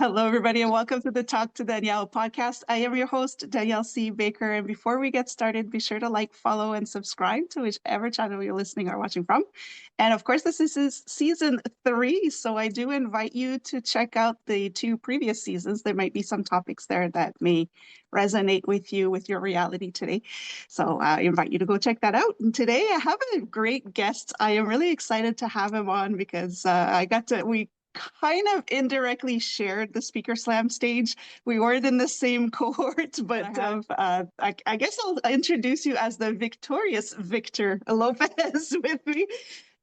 Hello, everybody, and welcome to the Talk to Danielle podcast. I am your host, Danielle C. Baker. And before we get started, be sure to like, follow, and subscribe to whichever channel you're listening or watching from. And of course, this is season 3. So I do invite you to check out the 2 previous seasons. There might be some topics there that may resonate with you with your reality today. So I invite you to go check that out. And today I have a great guest. I am really excited to have him on because we kind of indirectly shared the Speaker Slam stage. We weren't in the same cohort, but I guess I'll introduce you as the victorious Victor Lopez with me.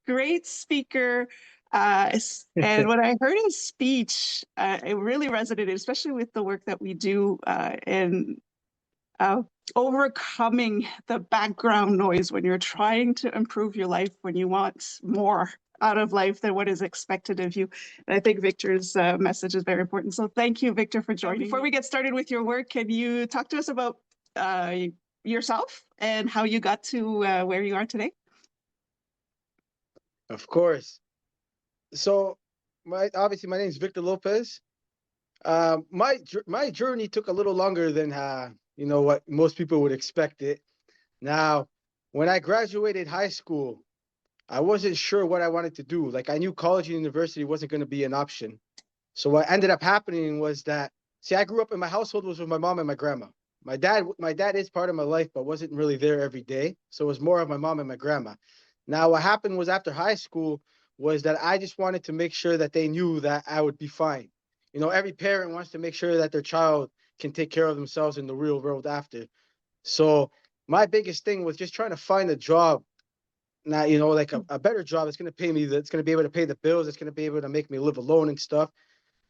Great speaker. And when I heard his speech, it really resonated, especially with the work that we do in overcoming the background noise when you're trying to improve your life, when you want more out of life than what is expected of you. And I think Victor's message is very important. So thank you, Victor, for joining. Before we get started with your work, can you talk to us about yourself and how you got to where you are today? Of course. So, obviously my name is Victor Lopez. My journey took a little longer than what most people would expect it. Now, when I graduated high school, I wasn't sure what I wanted to do. Like, I knew college and university wasn't going to be an option. So what ended up happening was that, see, I grew up in my household was with my mom and my grandma. My dad is part of my life, but wasn't really there every day. So it was more of my mom and my grandma. Now, what happened was after high school was that I just wanted to make sure that they knew that I would be fine. You know, every parent wants to make sure that their child can take care of themselves in the real world after. So my biggest thing was just trying to find a job, not, like a better job that's going to pay me, that's going to be able to pay the bills, that's going to be able to make me live alone and stuff.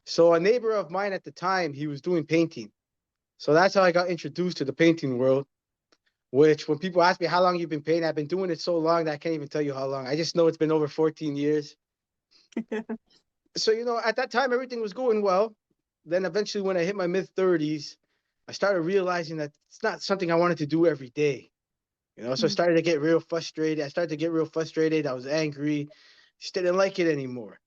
So a neighbor of mine at the time, he was doing painting. So that's how I got introduced to the painting world, which when people ask me how long you've been painting, I've been doing it so long that I can't even tell you how long. I just know it's been over 14 years. So, at that time, everything was going well. Then eventually when I hit my mid-30s, I started realizing that it's not something I wanted to do every day. So I started to get real frustrated. I was angry, just didn't like it anymore.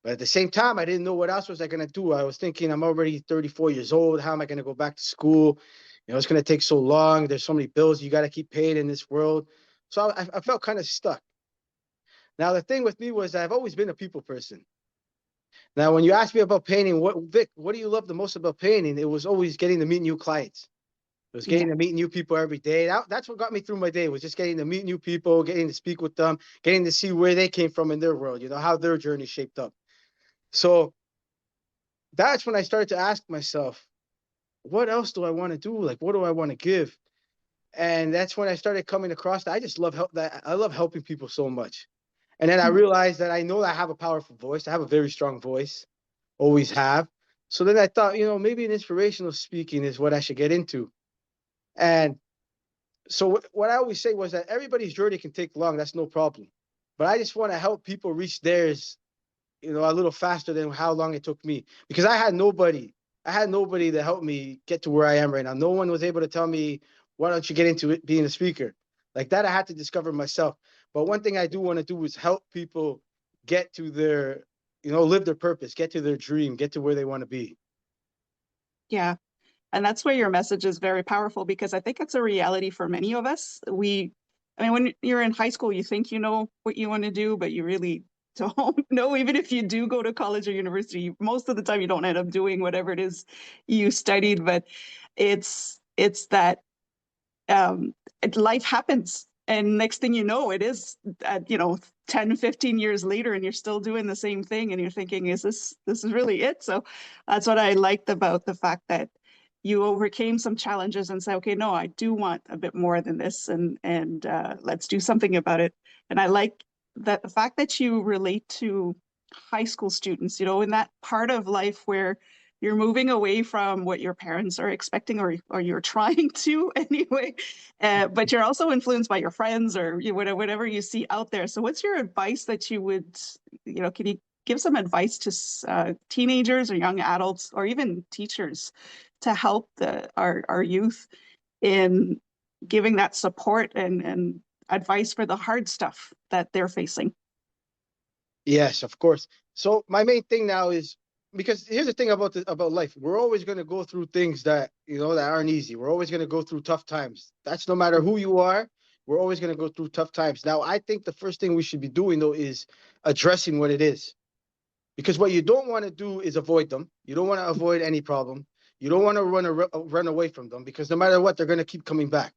But at the same time, I didn't know what else was I going to do. I was thinking, I'm already 34 years old. How am I going to go back to school? It's going to take so long. There's so many bills you got to keep paying in this world. So I felt kind of stuck. Now, the thing with me was I've always been a people person. Now, when you ask me about painting, Vic, what do you love the most about painting? It was always getting to meet new clients. It was getting to meet new people every day. That's what got me through my day, was just getting to meet new people, getting to speak with them, getting to see where they came from in their world, how their journey shaped up. So that's when I started to ask myself, what else do I want to do? Like, what do I want to give? And that's when I started coming across that I just love I love helping people so much. And then I realized that I know that I have a powerful voice. I have a very strong voice, always have. So then I thought, maybe an inspirational speaking is what I should get into. And so what I always say was that everybody's journey can take long. That's no problem. But I just want to help people reach theirs, a little faster than how long it took me. Because I had nobody to help me get to where I am right now. No one was able to tell me, why don't you get into it, being a speaker? Like that, I had to discover myself. But one thing I do want to do is help people get to their, live their purpose, get to their dream, get to where they want to be. Yeah. And that's why your message is very powerful, because I think it's a reality for many of us. When you're in high school, you think you know what you want to do, but you really don't know. Even if you do go to college or university, most of the time you don't end up doing whatever it is you studied. But it's that life happens. And next thing you know, it is, 10, 15 years later, and you're still doing the same thing. And you're thinking, this is really it? So that's what I liked about the fact that you overcame some challenges and said, okay, no, I do want a bit more than this, and let's do something about it. And I like that the fact that you relate to high school students, in that part of life where you're moving away from what your parents are expecting, or you're trying to anyway, but you're also influenced by your friends or whatever you see out there. So what's your advice that you would, can you give some advice to teenagers or young adults or even teachers to help our youth in giving that support and advice for the hard stuff that they're facing? Yes, of course. So my main thing now is because here's the thing about life. We're always going to go through things that, that aren't easy. We're always going to go through tough times. That's no matter who you are. We're always going to go through tough times. Now, I think the first thing we should be doing though is addressing what it is. Because what you don't want to do is avoid them. You don't want to avoid any problem. You don't want to run away from them, because no matter what, they're going to keep coming back.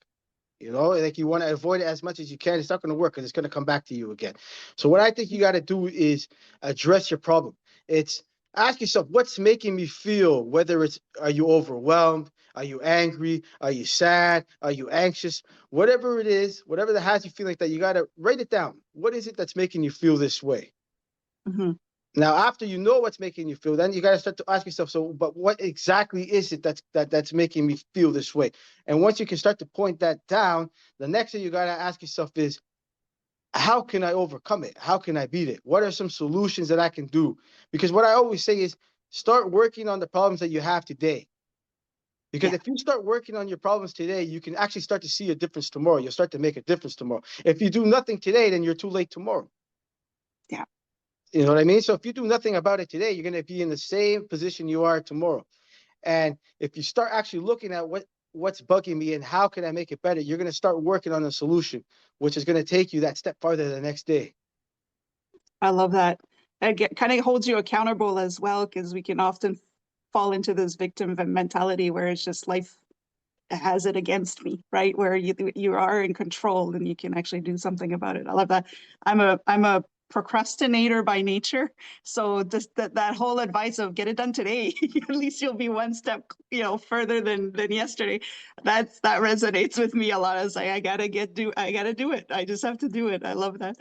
Like, you want to avoid it as much as you can. It's not going to work, because it's going to come back to you again. So what I think you got to do is address your problem. It's Ask yourself, what's making me feel, whether it's, are you overwhelmed? Are you angry? Are you sad? Are you anxious? Whatever it is, whatever that has you feeling like that, you got to write it down. What is it that's making you feel this way? Mm-hmm. Now, after you know what's making you feel, then you got to start to ask yourself, so, but what exactly is it that's making me feel this way? And once you can start to point that down, the next thing you got to ask yourself is, how can I overcome it? How can I beat it? What are some solutions that I can do? Because what I always say is, start working on the problems that you have today. Because Yeah. if you start working on your problems today, you can actually start to see a difference tomorrow. You'll start to make a difference tomorrow. If you do nothing today, then you're too late tomorrow. Yeah. You know what I mean? So if you do nothing about it today, you're going to be in the same position you are tomorrow. And if you start actually looking at what's bugging me and how can I make it better, you're going to start working on a solution, which is going to take you that step farther the next day. I love that. It kind of holds you accountable as well, because we can often fall into this victim mentality where it's just life has it against me, right? Where you are in control and you can actually do something about it. I love that. I'm a procrastinator by nature, so just that whole advice of get it done today, at least you'll be one step further than yesterday. That resonates with me a lot. It's like I gotta do it. I just have to do it. I love that.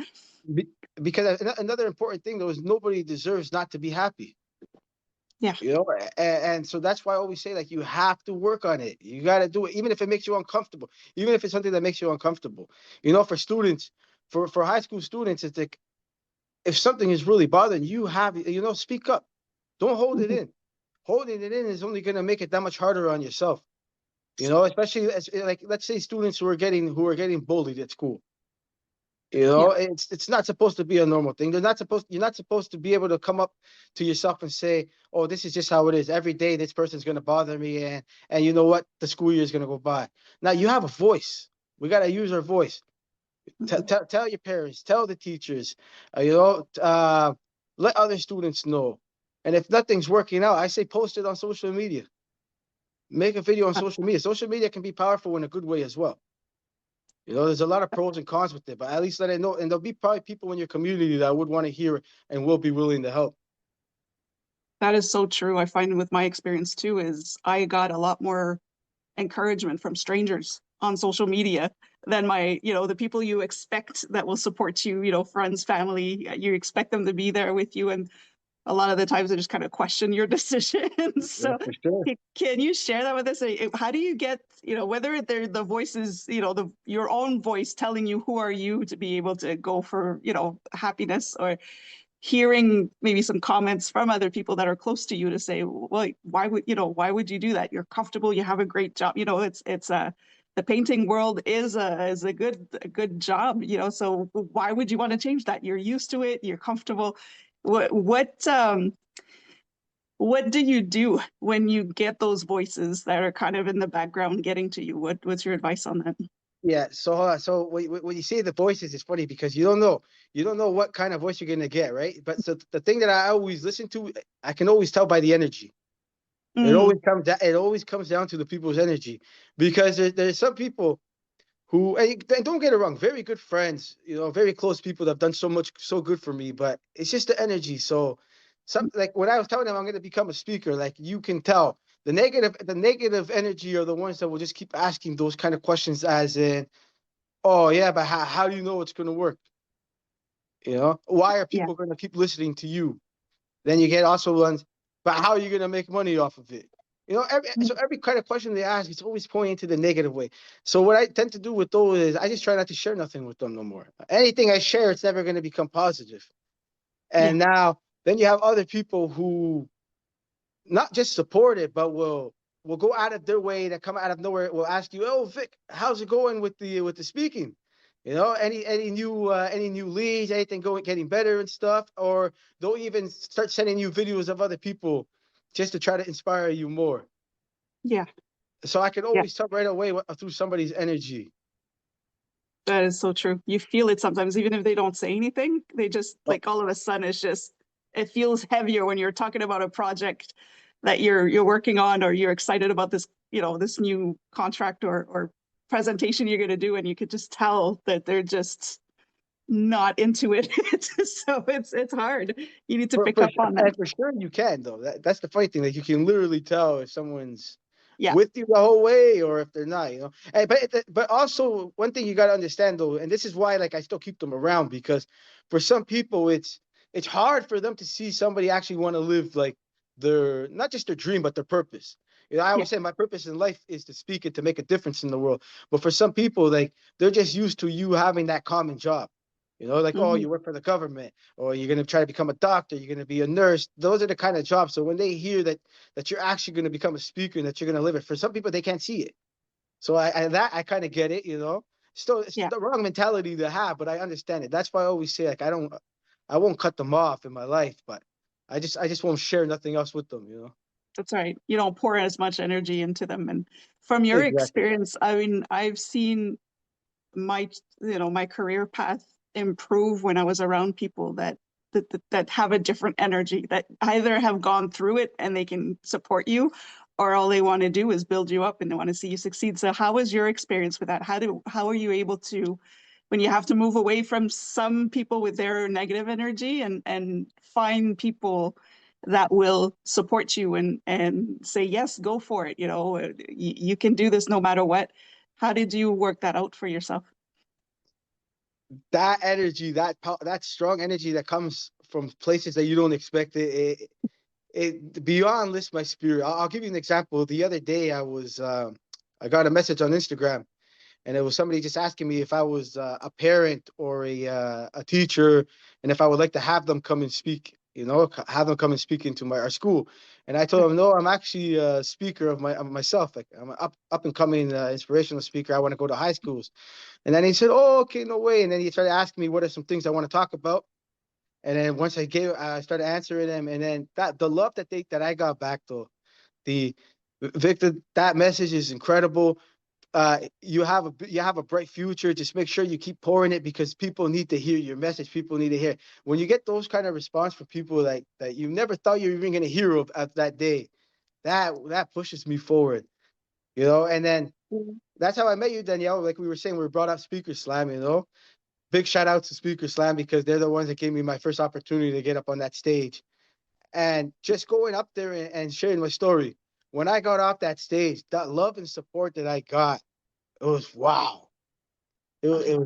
Be- because another important thing though is, nobody deserves not to be happy. Yeah. And so that's why I always say, like, you have to work on it. You got to do it, even if it makes you uncomfortable, even if it's something that makes you uncomfortable. For students, for high school students, it's like, if something is really bothering you, speak up. Don't hold it Mhm. in. Holding it in is only going to make it that much harder on yourself. Especially as, like, let's say students who are getting bullied at school. Yeah. It's not supposed to be a normal thing. You're not supposed to be able to come up to yourself and say, "Oh, this is just how it is. Every day this person's going to bother me, and you know what? The school year is going to go by." Now you have a voice. We got to use our voice. Mhm. Tell your parents, tell the teachers, let other students know. And if nothing's working out, I say post it on social media. Make a video on Uh, social media. Social media can be powerful in a good way as well. There's a lot of pros and cons with it, but at least let it know. And there'll be probably people in your community that would want to hear it and will be willing to help. That is so true. I find with my experience too is I got a lot more encouragement from strangers on social media than the people you expect that will support you, friends, family. You expect them to be there with you. And a lot of the times they just kind of question your decisions. Yeah, So for sure. can you share that with us? How do you get, whether they're the voices, your own voice telling you who are you to be able to go for, happiness, or hearing maybe some comments from other people that are close to you to say, well, why would you do that? You're comfortable, you have a great job. It's the painting world is a good job, so why would you want to change that? You're used to it, you're comfortable. What do you do when you get those voices that are kind of in the background getting to you? What's your advice on that? Yeah. So when you say the voices, it's funny because you don't know what kind of voice you're gonna get, right? But so the thing that I always listen to, I can always tell by the energy. Mm, It always comes down to the people's energy, because there's some people who, and don't get it wrong, very good friends, very close people that have done so good for me, but it's just the energy. So, like when I was telling them I'm going to become a speaker, like, you can tell the negative energy are the ones that will just keep asking those kind of questions, as in, oh yeah, but how do you know it's going to work? Why are yeah. people going to keep listening to you? Then you get also ones, but how are you going to make money off of it? Every kind of question they ask, it's always pointing to the negative way. So what I tend to do with those is, I just try not to share nothing with them no more. Anything I share, it's never going to become positive. Yeah. And now, then you have other people who not just support it, but will go out of their way, to come out of nowhere, will ask you, "Oh, Vic, how's it going with the speaking?" You know, any new leads, anything getting better and stuff, or they'll even start sending you videos of other people just to try to inspire you more. Yeah. So I can Yeah. always tell right away through somebody's energy. That is so true. You feel it sometimes, even if they don't say anything. They just Oh, like all of a sudden it's just it feels heavier when you're talking about a project that you're working on or you're excited about this, this new contract or presentation you're gonna do, and you could just tell that they're just not into it. So it's hard. You need to pick up on that. and for sure you can though. That's the funny thing. Like you can literally tell if someone's Yeah. with you the whole way or if they're not. You know. And, but also one thing you got to understand though, and this is why like I still keep them around because for some people it's hard for them to see somebody actually want to live like their not just their dream but their purpose. You know, I Yeah. always say my purpose in life is to speak and to make a difference in the world. But for some people, like they're just used to you having that common job. You know, like, oh, Hmm. you work for the government, or you're gonna try to become a doctor, you're gonna be a nurse. Those are the kind of jobs. So when they hear that you're actually gonna become a speaker and that you're gonna live it, for some people they can't see it. So I kind of get it, you know. Still, it's Yeah. the wrong mentality to have, but I understand it. That's why I always say like I won't cut them off in my life, but I just won't share nothing else with them, you know. That's right. You don't pour as much energy into them. And from your Exactly. experience, I mean, I've seen my my career path improve when I was around people that have a different energy, that either have gone through it and they can support you, or all they want to do is build you up and they want to see you succeed. So how was your experience with that? How are you able to, when you have to move away from some people with their negative energy and find people that will support you and say yes, go for it, you can do this no matter what. How did you work that out for yourself? That energy, that strong energy that comes from places that you don't expect it beyond lifts my spirit. I'll give you an example. The other day, I got a message on Instagram, and it was somebody just asking me if I was a parent or a teacher, and if I would like to have them come and speak. You know, have them come and speak into our school. And I told them, no, I'm actually a speaker of myself. Like I'm an up and coming inspirational speaker. I want to go to high schools. And then he said, oh, okay, no way. And then he started asking me what are some things I want to talk about. And then once I started answering them, and then that the love that I got back though, the Victor, that message is incredible. You have a bright future. Just make sure you keep pouring it because people need to hear your message. People need to hear. When you get those kind of response from people like that you never thought you were even gonna hear of at that day, that pushes me forward. You know, and then Mhm. that's how I met you, Danielle. Like we were saying, we were brought up Speaker Slam. You know, big shout out to Speaker Slam because they're the ones that gave me my first opportunity to get up on that stage. And just going up there and sharing my story. When I got off that stage, that love and support that I got, it was wow. It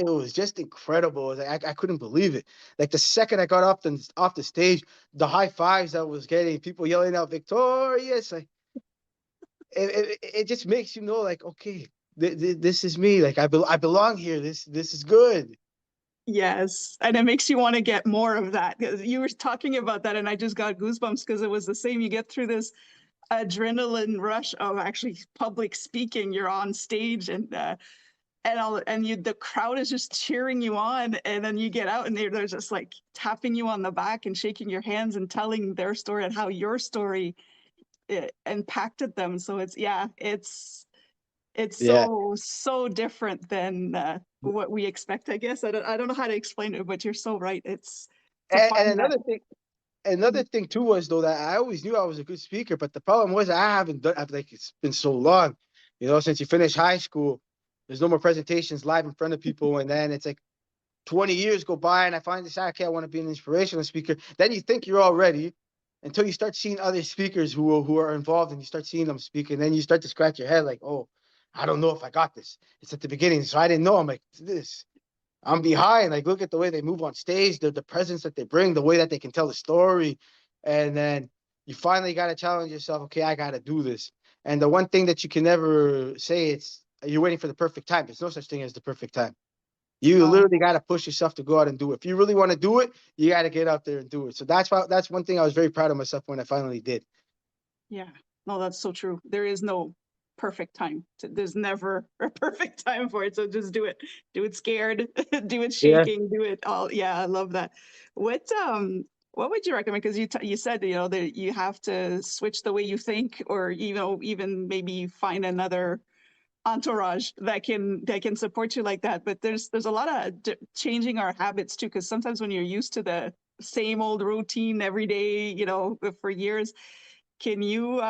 was just incredible. It was like, I couldn't believe it. Like the second I got off the stage, the high fives I was getting, people yelling out victorious. Like it just makes you know, like okay, this is me. Like I belong here. This is good. Yes, and it makes you want to get more of that. 'Cause you were talking about that, and I just got goosebumps because it was the same. You get through this adrenaline rush of actually public speaking. You're on stage, and you the crowd is just cheering you on, and then you get out, and they're just like tapping you on the back and shaking your hands and telling their story and how your story impacted them. So it's Yeah. so different than what we expect, I guess. I don't know how to explain it, but you're so right. It's to And find that. another thing too was though that I always knew I was a good speaker, but the problem was I haven't done I've, like it's been so long, you know, since you finish high school. There's no more presentations live in front of people, and then it's like 20 years go by, and I finally decide, okay, I want to be an inspirational speaker. Then you think you're all ready until you start seeing other speakers who are involved, and you start seeing them speak, and then you start to scratch your head like, oh, I don't know if I got this. It's at the beginning, so I didn't know. I'm like this. I'm behind. Like, look at the way they move on stage, the presence that they bring, the way that they can tell the story. And then you finally got to challenge yourself. Okay, I got to do this. And the one thing that you can never say it's you're waiting for the perfect time. There's no such thing as the perfect time. You Oh, literally got to push yourself to go out and do it. If you really want to do it, you got to get out there and do it. So that's one thing I was very proud of myself when I finally did. yeah. No, that's so true. There is no perfect time. There's never a perfect time for it. So just do it. Do it scared. Do it Yeah. shaking. Do it all. Yeah, I love that. What would you recommend? Because you said that you have to switch the way you think, or even maybe find another entourage that can support you like that. But there's a lot of changing our habits too, because sometimes when you're used to the same old routine every day, for years, can you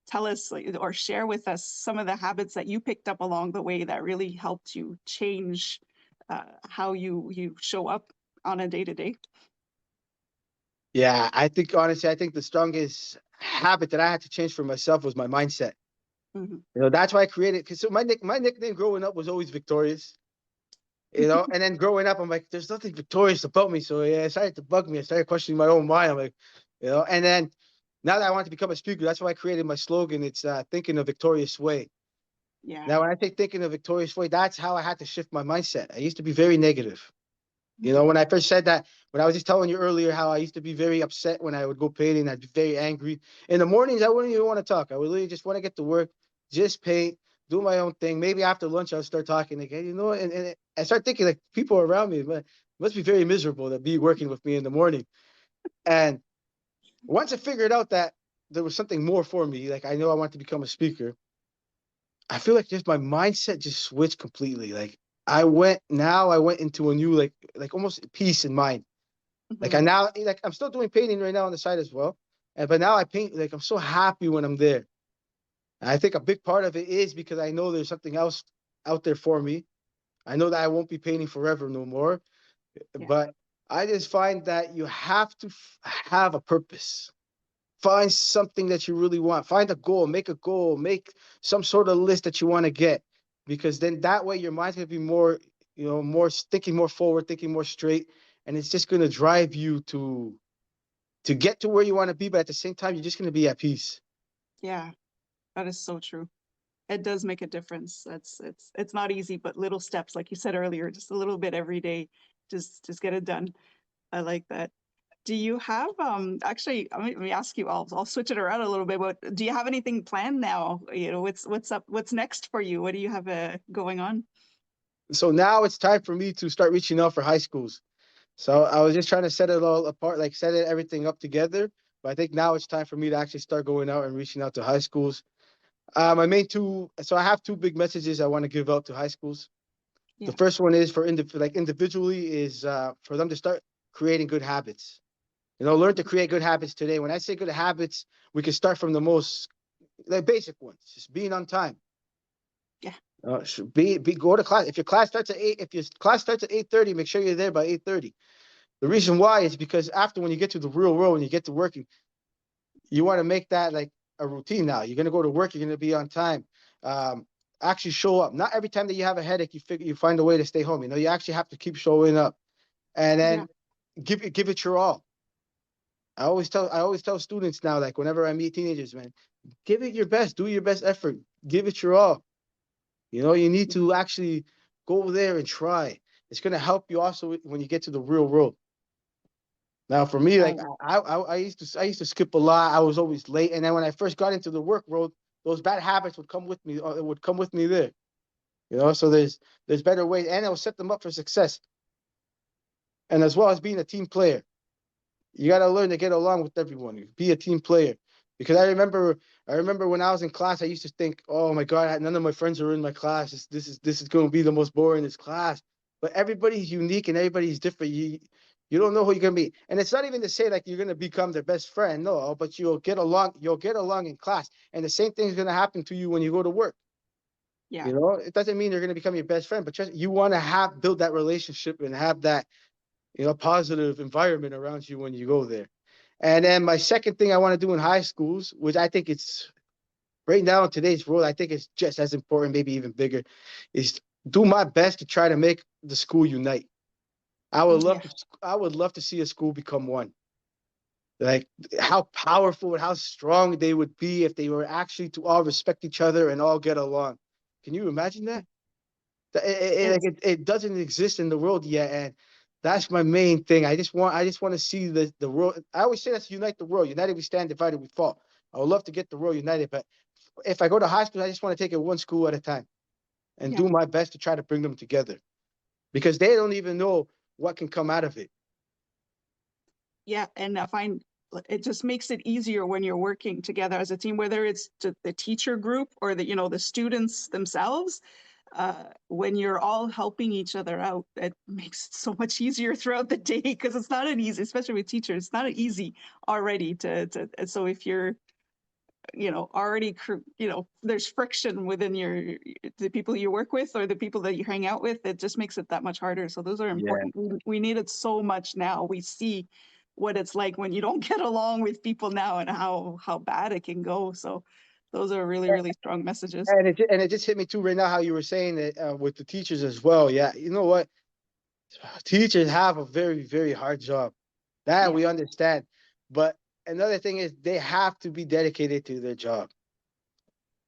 tell us, like, or share with us some of the habits that you picked up along the way that really helped you change how you show up on a day to day? Yeah, I think honestly, I think the strongest habit that I had to change for myself was my mindset. That's why I created. Because so my nickname growing up was always Victorious. And then growing up, I'm like, there's nothing victorious about me. So yeah, it started to bug me. I started questioning my own mind. I'm like, and then now that I want to become a speaker, that's why I created my slogan. It's thinking a victorious way. Yeah. Now, when I say thinking a victorious way, that's how I had to shift my mindset. I used to be very negative. Mhm. When I first said that, when I was just telling you earlier how I used to be very upset when I would go painting, I'd be very angry. In the mornings, I wouldn't even want to talk. I would literally just want to get to work, just paint, do my own thing. Maybe after lunch, I'll start talking again, and I start thinking like people around me, but it must be very miserable to be working with me in the morning. And once I figured out that there was something more for me, like I know I want to become a speaker, I feel like just my mindset just switched completely. Like I went into a new like almost peace in mind. Like I Mhm. now like I'm still doing painting right now on the side as well. But now I paint like I'm so happy when I'm there. And I think a big part of it is because I know there's something else out there for me. I know that I won't be painting forever no more. Yeah. But I just find that you have to have a purpose. Find something that you really want. Find a goal, make some sort of list that you want to get. Because then that way your mind's gonna be more, more thinking more forward, thinking more straight, and it's just gonna drive you to get to where you want to be, but at the same time, you're just going to be at peace. Yeah. That is so true. It does make a difference. It's not easy, but little steps, like you said earlier, just a little bit every day, just get it done. I like that. Do you have actually, let me ask you, I'll switch it around a little bit, but do you have anything planned now? What's up, what's next for you? What do you have going on? So now it's time for me to start reaching out for high schools. So I was just trying to set it all apart, like set it everything up together. But I think now it's time for me to actually start going out and reaching out to high schools. My main two, so I have two big messages I want to give out to high schools. The Yeah. first one is for individually is for them to start creating good habits. Learn to create good habits today. When I say good habits, we can start from the most like basic ones, just being on time. Yeah. Be go to class. If your class starts at 8, if your class starts at 8:30, make sure you're there by 8:30. The reason why is because after when you get to the real world, when you get to working, you want to make that like a routine now. You're gonna go to work, you're gonna be on time. Um, Actually show up. Not every time that you have a headache, you find a way to stay home. You actually have to keep showing up and Yeah. then give it your all. I always tell students now, like whenever I meet teenagers, man, give it your best, do your best effort, give it your all. You need to actually go there and try. It's gonna help you also when you get to the real world. Now, for me, like Oh, I used to skip a lot. I was always late, and then when I first got into the work world, those bad habits would come with me. It would come with me there. So there's better ways, and it'll set them up for success, and as well as being a team player. You got to learn to get along with everyone. Be a team player. Because I remember when I was in class, I used to think, oh my God, none of my friends are in my class. This is going to be the most boring this class. But everybody's unique and everybody's different. You don't know who you're gonna be, and it's not even to say like you're gonna become their best friend. No, but you'll get along. You'll get along in class, and the same thing is gonna happen to you when you go to work. yeah. It doesn't mean you're gonna become your best friend, but just you want to have build that relationship and have that positive environment around you when you go there. And then my second thing I want to do in high schools, which I think it's right now in today's world, I think it's just as important, maybe even bigger, is do my best to try to make the school unite. I would love Yeah. to I would love to see a school become one. Like how powerful and how strong they would be if they were actually to all respect each other and all get along. Can you imagine that? Like It's it doesn't exist in the world yet, and that's my main thing. I just want to see the world. I always say that's unite the world. United we stand, divided we fall. I would love to get the world united, but if I go to high school, I just want to take it one school at a time and Yeah. do my best to try to bring them together because they don't even know what can come out of it. Yeah, and I find it just makes it easier when you're working together as a team, whether it's the teacher group or the students themselves. When you're all helping each other out, it makes it so much easier throughout the day because it's not an easy, especially with teachers, it's not an easy already to. So if you're already there's friction within the people you work with or the people that you hang out with, it just makes it that much harder. So those are Yeah. important. We need it so much now. We see what it's like when you don't get along with people now and how bad it can go. So those are really, really strong messages. And it just hit me too right now how you were saying that with the teachers as well. Yeah, you know what? Teachers have a very, very hard job. That Yeah, we understand. But another thing is they have to be dedicated to their job.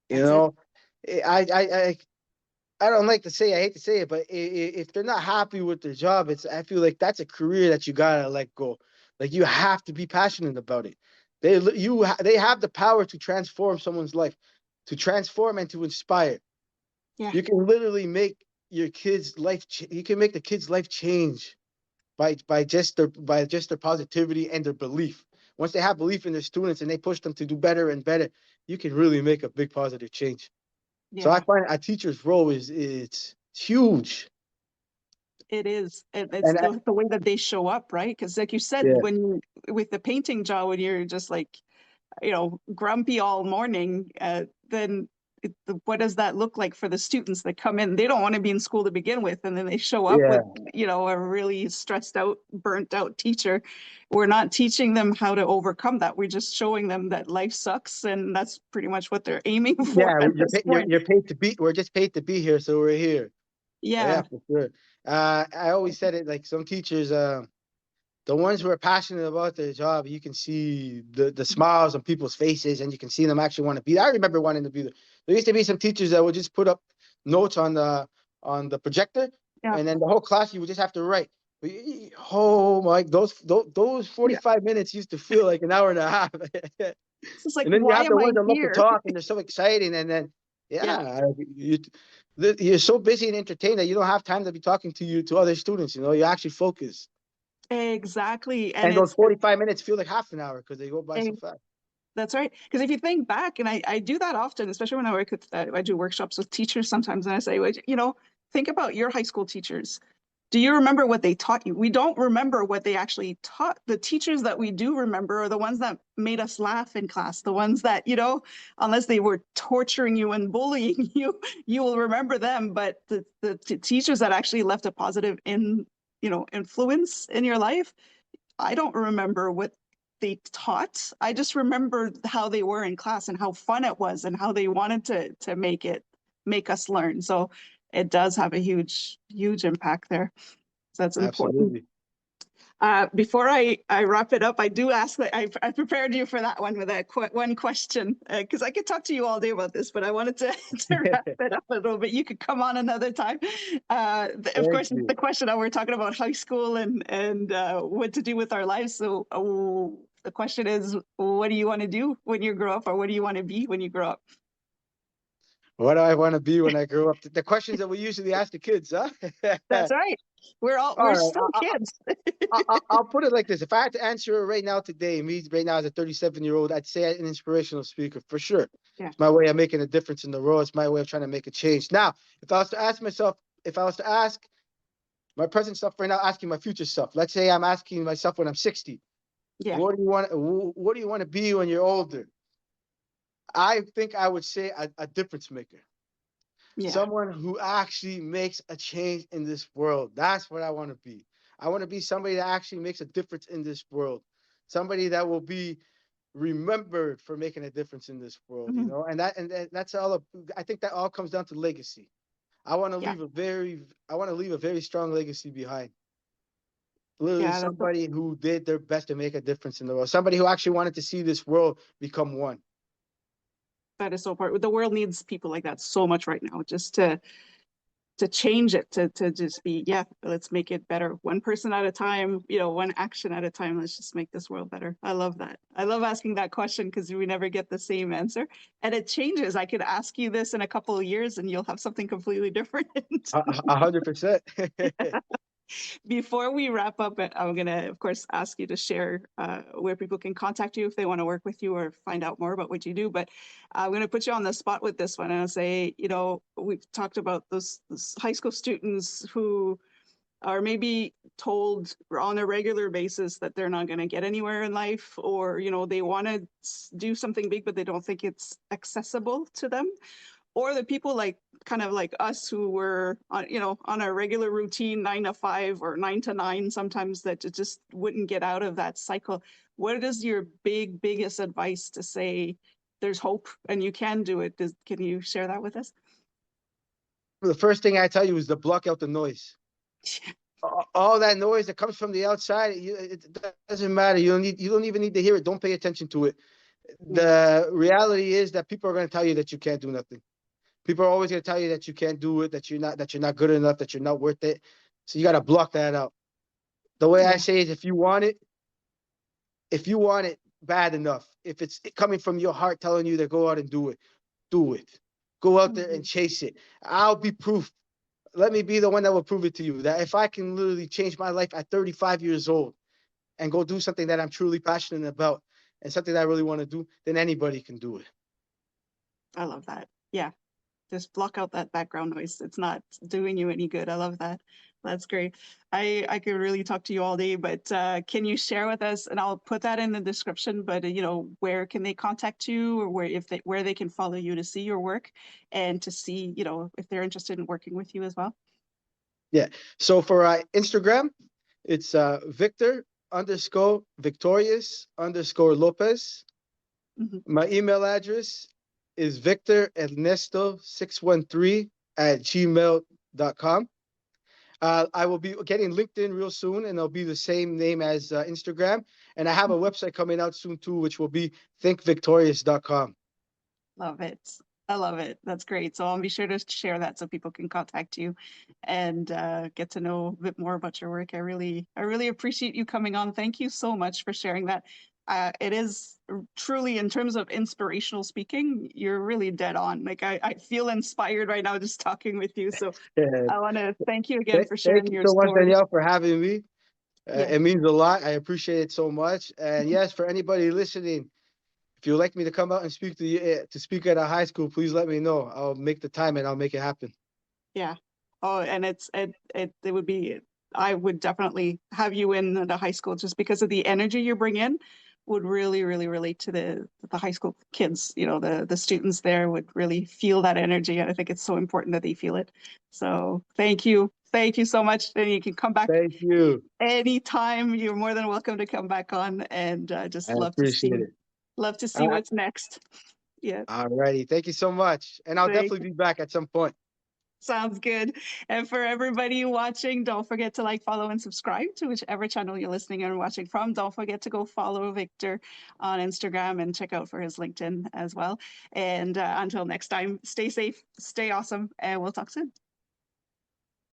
You that's it. know, I I don't like to say, I hate to say it, but if they're not happy with their job, I feel like that's a career that you gotta let go. Like you have to be passionate about it. They have the power to transform someone's life, to transform and to inspire. Yeah, You can literally make your kids' life. You can make the kids' life change by just their positivity and their belief. Once they have belief in their students and they push them to do better and better, you can really make a big positive change. So I yeah. find a teacher's role is it's huge. It is. It's And the way that they show up, right? Because like you said, yeah, when with the painting job, when you're just like grumpy all morning, then what does that look like for the students that come in? They don't want to be in school to begin with, and then they show up with, yeah, a really stressed out, burnt out teacher. We're not teaching them how to overcome that. We're just showing them that life sucks, and that's pretty much what they're aiming for yeah. at this point. You're paid to be. We're just paid to be here, so we're here. Yeah, Yeah, for sure. I always said it like some teachers. The ones who are passionate about their job, you can see the smiles on people's faces, and you can see them actually want to be there. I remember wanting to be there. There used to be some teachers that would just put up notes on the projector, yeah, and then the whole class you would just have to write. Oh my, those yeah. 45 minutes used to feel like an hour and a half. It's just like, And then you why have the am I ones that love to here? talk, and they're so exciting, and then Yeah. yeah, you're so busy and entertained that you don't have time to be talking to other students. You know, you actually focus. Exactly. And And those it's 45 minutes feel like half an hour because they go by so fast. that's right. Because if you think back, and I do that often, especially when I work with, I do workshops with teachers sometimes, and I say, well, think about your high school teachers. Do you remember what they taught you? We don't remember what they actually taught. The teachers that we do remember are the ones that made us laugh in class, the ones that, unless they were torturing you and bullying you, you will remember them. But the teachers that actually left a positive influence in your life, I don't remember what they taught. I just remember how they were in class and how fun it was and how they wanted to make us learn. So it does have a huge, huge impact there. So that's important. Absolutely. Before I wrap it up, I do ask that I prepared you for that one with one question because I could talk to you all day about this, but I wanted to wrap it up a little bit. You could come on another time. Of Thank course, it's you. the question we're talking about high school and what to do with our lives. So the question is, what do you want to do when you grow up, or what do you want to be when you grow up? What do I want to be when I grow up? The questions that we usually ask the kids, huh? That's right. All We're right. still kids. I'll put it like this. If I had to answer it right now today, me right now as a 37-year-old, I'd say an inspirational speaker for sure. Yeah, It's my way of making a difference in the world. It's my way of trying to make a change. Now, if I was to ask myself, if I was to ask my present self right now, asking my future self, let's say I'm asking myself when I'm 60, yeah, what do you want to be when you're older? I think I would say a difference maker. yeah. Someone who actually makes a change in this world. That's what I want to be. I want to be somebody that actually makes a difference in this world. Somebody that will be remembered for making a difference in this world, you Mhm. know? That's all I think that all comes down to legacy. Yeah, I want to leave a very strong legacy behind. Literally yeah. somebody who did their best to make a difference in the world. Somebody who actually wanted to see this world become one. That is so important. The world needs people like that so much right now, just to to change it, to just be, yeah, let's make it better. One person at a time, one action at a time. Let's just make this world better. I love that. I love asking that question because we never get the same answer. And it changes. I could ask you this in a couple of years and you'll have something completely different. 100%. Before we wrap up, I'm going to, of course, ask you to share where people can contact you if they want to work with you or find out more about what you do. But I'm going to put you on the spot with this one and I'll say, we've talked about those high school students who are maybe told on a regular basis that they're not going to get anywhere in life, or, they want to do something big, but they don't think it's accessible to them. Or the people kind of like us who were on a regular routine 9 to 5 or 9 to 9 sometimes, that just wouldn't get out of that cycle. What is your biggest advice to say there's hope and you can do it? Can you share that with us? The first thing I tell you is to block out the noise. All that noise that comes from the outside, it doesn't matter. You don't even need to hear it. Don't pay attention to it. The reality is that people are going to tell you that you can't do nothing. People are always going to tell you that you can't do it, that you're not good enough, that you're not worth it. So you got to block that out. The way I say is, if you want it bad enough, if it's coming from your heart telling you to go out and do it, do it. Go out there and chase it. I'll be proof. Let me be the one that will prove it to you that if I can literally change my life at 35 years old and go do something that I'm truly passionate about and something that I really want to do, then anybody can do it. I love that. Yeah. Just block out that background noise. It's not doing you any good. I love that. That's great. I could really talk to you all day, but can you share with us, and I'll put that in the description, but where can they contact you, or where they can follow you to see your work and to see, if they're interested in working with you as well? Yeah. So for Instagram, it's Victor_Victorious_Lopez. My email address is victorernesto613@gmail.com. I will be getting LinkedIn real soon, and it'll be the same name as Instagram. And I have a website coming out soon too, which will be thinkvictorious.com. Love it. I love it. That's great. So I'll be sure to share that so people can contact you and get to know a bit more about your work. I really appreciate you coming on. Thank you so much for sharing that. It is truly, in terms of inspirational speaking, you're really dead on. Like I feel inspired right now just talking with you. So Yeah. I want to thank you again for Thank sharing you your so much, story. Danielle, for having me. Yeah. It means a lot. I appreciate it so much. And yes, for anybody listening, if you'd like me to come out and speak to speak at a high school, please let me know. I'll make the time and I'll make it happen. Yeah. Oh, and it would be, I would definitely have you in the high school just because of the energy you bring in would really relate to the high school kids. The students there would really feel that energy. And I think it's so important that they feel it. So thank you. Thank you so much. And you can come back Thank you. anytime. You're more than welcome to come back on, and I just appreciate it. love to see Uh, what's next. Yeah. all righty. Thank you so much. And I'll Thank definitely be back at some point. Sounds good. And for everybody watching, don't forget to like, follow, and subscribe to whichever channel you're listening and watching from. Don't forget to go follow Victor on Instagram and check out for his LinkedIn as well. And until next time, stay safe, stay awesome, and we'll talk soon.